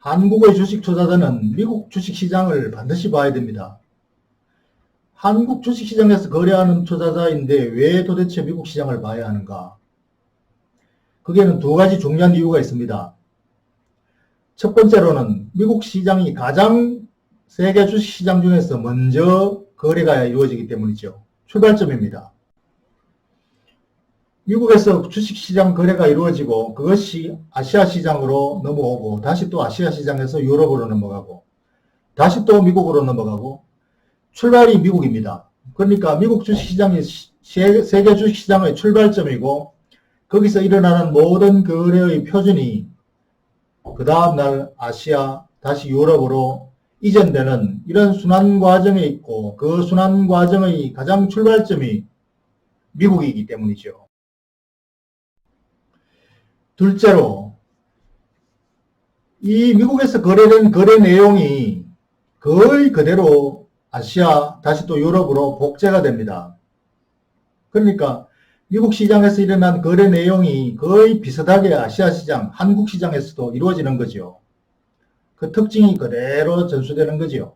한국의 주식 투자자는 미국 주식시장을 반드시 봐야 됩니다. 한국 주식시장에서 거래하는 투자자인데 왜 도대체 미국 시장을 봐야 하는가? 그게는 두 가지 중요한 이유가 있습니다. 첫 번째로는 미국 시장이 가장 세계 주식시장 중에서 먼저 거래가 이루어지기 때문이죠. 출발점입니다. 미국에서 주식시장 거래가 이루어지고 그것이 아시아 시장으로 넘어오고 다시 또 아시아 시장에서 유럽으로 넘어가고 다시 또 미국으로 넘어가고 출발이 미국입니다. 그러니까 미국 주식시장이 세계 주식시장의 출발점이고 거기서 일어나는 모든 거래의 표준이 그 다음날 아시아 다시 유럽으로 이전되는 이런 순환 과정에 있고 그 순환 과정의 가장 출발점이 미국이기 때문이죠. 둘째로 이 미국에서 거래된 거래 내용이 거의 그대로 아시아 다시 또 유럽으로 복제가 됩니다. 그러니까 미국 시장에서 일어난 거래 내용이 거의 비슷하게 아시아 시장, 한국 시장에서도 이루어지는 거죠. 그 특징이 그대로 전수되는 거죠.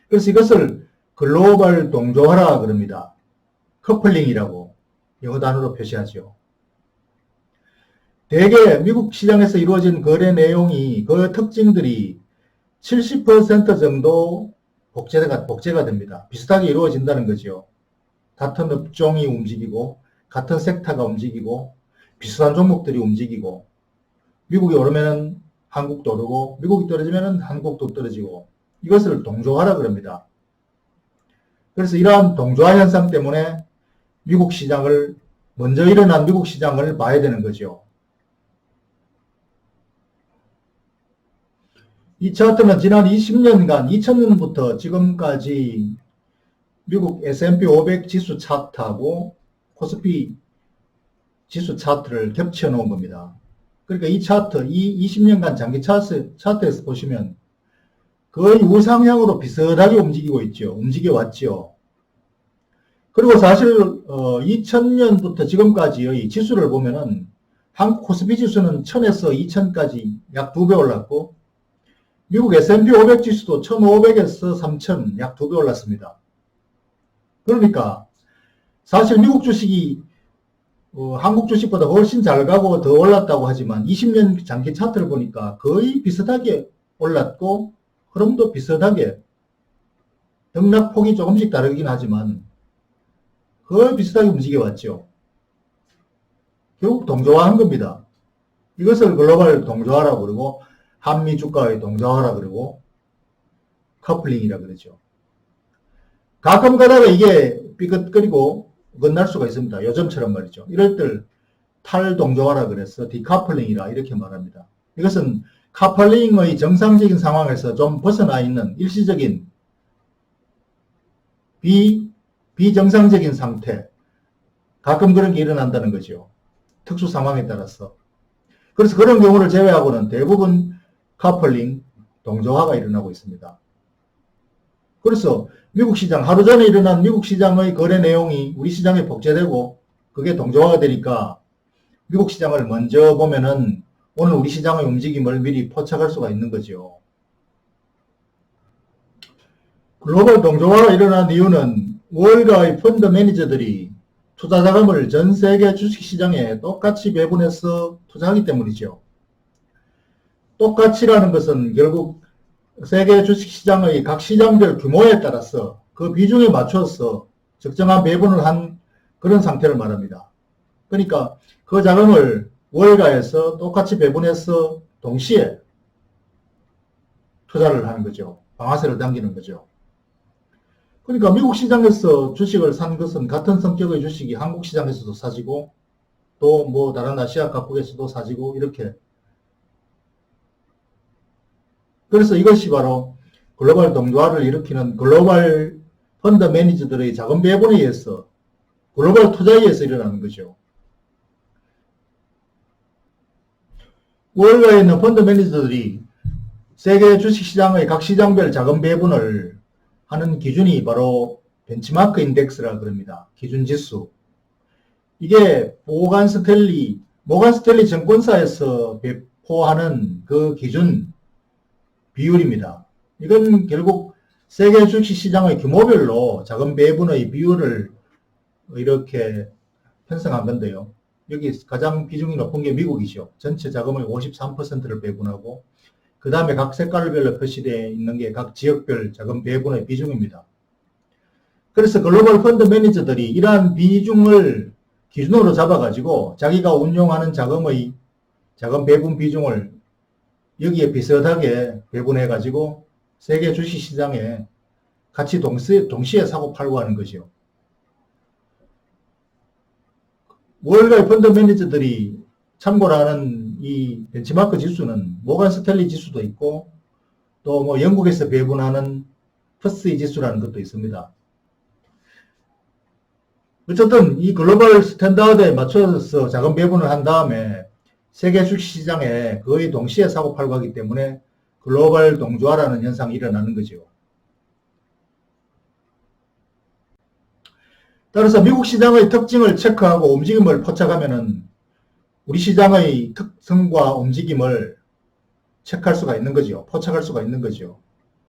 그래서 이것을 글로벌 동조화라 그럽니다. 커플링이라고 영어 단어로 표시하죠. 대개 미국 시장에서 이루어진 거래 내용이 그 특징들이 70% 정도 복제가 됩니다. 비슷하게 이루어진다는 거죠. 같은 업종이 움직이고 같은 섹터가 움직이고 비슷한 종목들이 움직이고 미국이 오르면 한국도 오르고 미국이 떨어지면 한국도 떨어지고 이것을 동조화라 그럽니다. 그래서 이러한 동조화 현상 때문에 미국 시장을 먼저 일어난 미국 시장을 봐야 되는 거죠. 이 차트는 지난 20년간 2000년부터 지금까지 미국 S&P 500 지수 차트하고 코스피 지수 차트를 겹쳐 놓은 겁니다. 그러니까 이 차트, 이 20년간 장기 차트에서 보시면 거의 우상향으로 비슷하게 움직이고 있죠. 움직여 왔죠. 그리고 사실 2000년부터 지금까지의 지수를 보면은 한국 코스피 지수는 1000에서 2000까지 약 2배 올랐고 미국 S&P 500 지수도 1500에서 3000 약 2배 올랐습니다. 그러니까 사실 미국 주식이 한국 주식보다 훨씬 잘 가고 더 올랐다고 하지만 20년 장기 차트를 보니까 거의 비슷하게 올랐고 흐름도 비슷하게 등락폭이 조금씩 다르긴 하지만 거의 비슷하게 움직여 왔죠. 결국 동조화한 겁니다. 이것을 글로벌 동조화라고 그러고 한미 주가의 동조화라 그러고 커플링이라 그러죠. 가끔 가다가 이게 삐끗거리고 끝날 수가 있습니다. 요즘처럼 말이죠. 이럴 때 탈동조화라 그래서 디커플링이라 이렇게 말합니다. 이것은 커플링의 정상적인 상황에서 좀 벗어나 있는 일시적인 비정상적인 상태, 가끔 그런 게 일어난다는 거죠. 특수 상황에 따라서. 그래서 그런 경우를 제외하고는 대부분 커플링, 동조화가 일어나고 있습니다. 그래서 미국 시장, 하루 전에 일어난 미국 시장의 거래 내용이 우리 시장에 복제되고 그게 동조화가 되니까 미국 시장을 먼저 보면은 오늘 우리 시장의 움직임을 미리 포착할 수가 있는 거죠. 글로벌 동조화가 일어난 이유는 월가의 펀드 매니저들이 투자 자금을 전 세계 주식시장에 똑같이 배분해서 투자하기 때문이죠. 똑같이라는 것은 결국 세계 주식시장의 각 시장별 규모에 따라서 그 비중에 맞춰서 적정한 배분을 한 그런 상태를 말합니다. 그러니까 그 자금을 월가에서 똑같이 배분해서 동시에 투자를 하는 거죠. 방아쇠를 당기는 거죠. 그러니까 미국 시장에서 주식을 산 것은 같은 성격의 주식이 한국 시장에서도 사지고 또 뭐 다른 아시아 각국에서도 사지고 이렇게. 그래서 이것이 바로 글로벌 동조화를 일으키는 글로벌 펀드 매니저들의 자금 배분에 의해서 글로벌 투자에 의해서 일어나는 거죠. 월가에 있는 펀드 매니저들이 세계 주식시장의 각 시장별 자금 배분을 하는 기준이 바로 벤치마크 인덱스라 그럽니다. 기준지수. 이게 모간 스탠리 증권사에서 포하는 그 기준 비율입니다. 이건 결국 세계 주식시장의 규모별로 자금 배분의 비율을 이렇게 편성한 건데요. 여기 가장 비중이 높은 게 미국이죠. 전체 자금의 53%를 배분하고 그 다음에 각 색깔별로 표시되어 있는 게 각 지역별 자금 배분의 비중입니다. 그래서 글로벌 펀드 매니저들이 이러한 비중을 기준으로 잡아가지고 자기가 운용하는 자금의 자금 배분 비중을 여기에 비슷하게 배분해가지고 세계 주식시장에 같이 동시에 사고 팔고 하는 거죠. 월가의 펀드 매니저들이 참고로 하는 이 벤치마크 지수는 모간 스탠리 지수도 있고 또 뭐 영국에서 배분하는 퍼스이 지수라는 것도 있습니다. 어쨌든 이 글로벌 스탠다드에 맞춰서 자금 배분을 한 다음에 세계 주식시장에 거의 동시에 사고 팔고 하기 때문에 글로벌 동조화라는 현상이 일어나는 거죠. 따라서 미국 시장의 특징을 체크하고 움직임을 포착하면은 우리 시장의 특성과 움직임을 체크할 수가 있는 거죠. 포착할 수가 있는 거죠.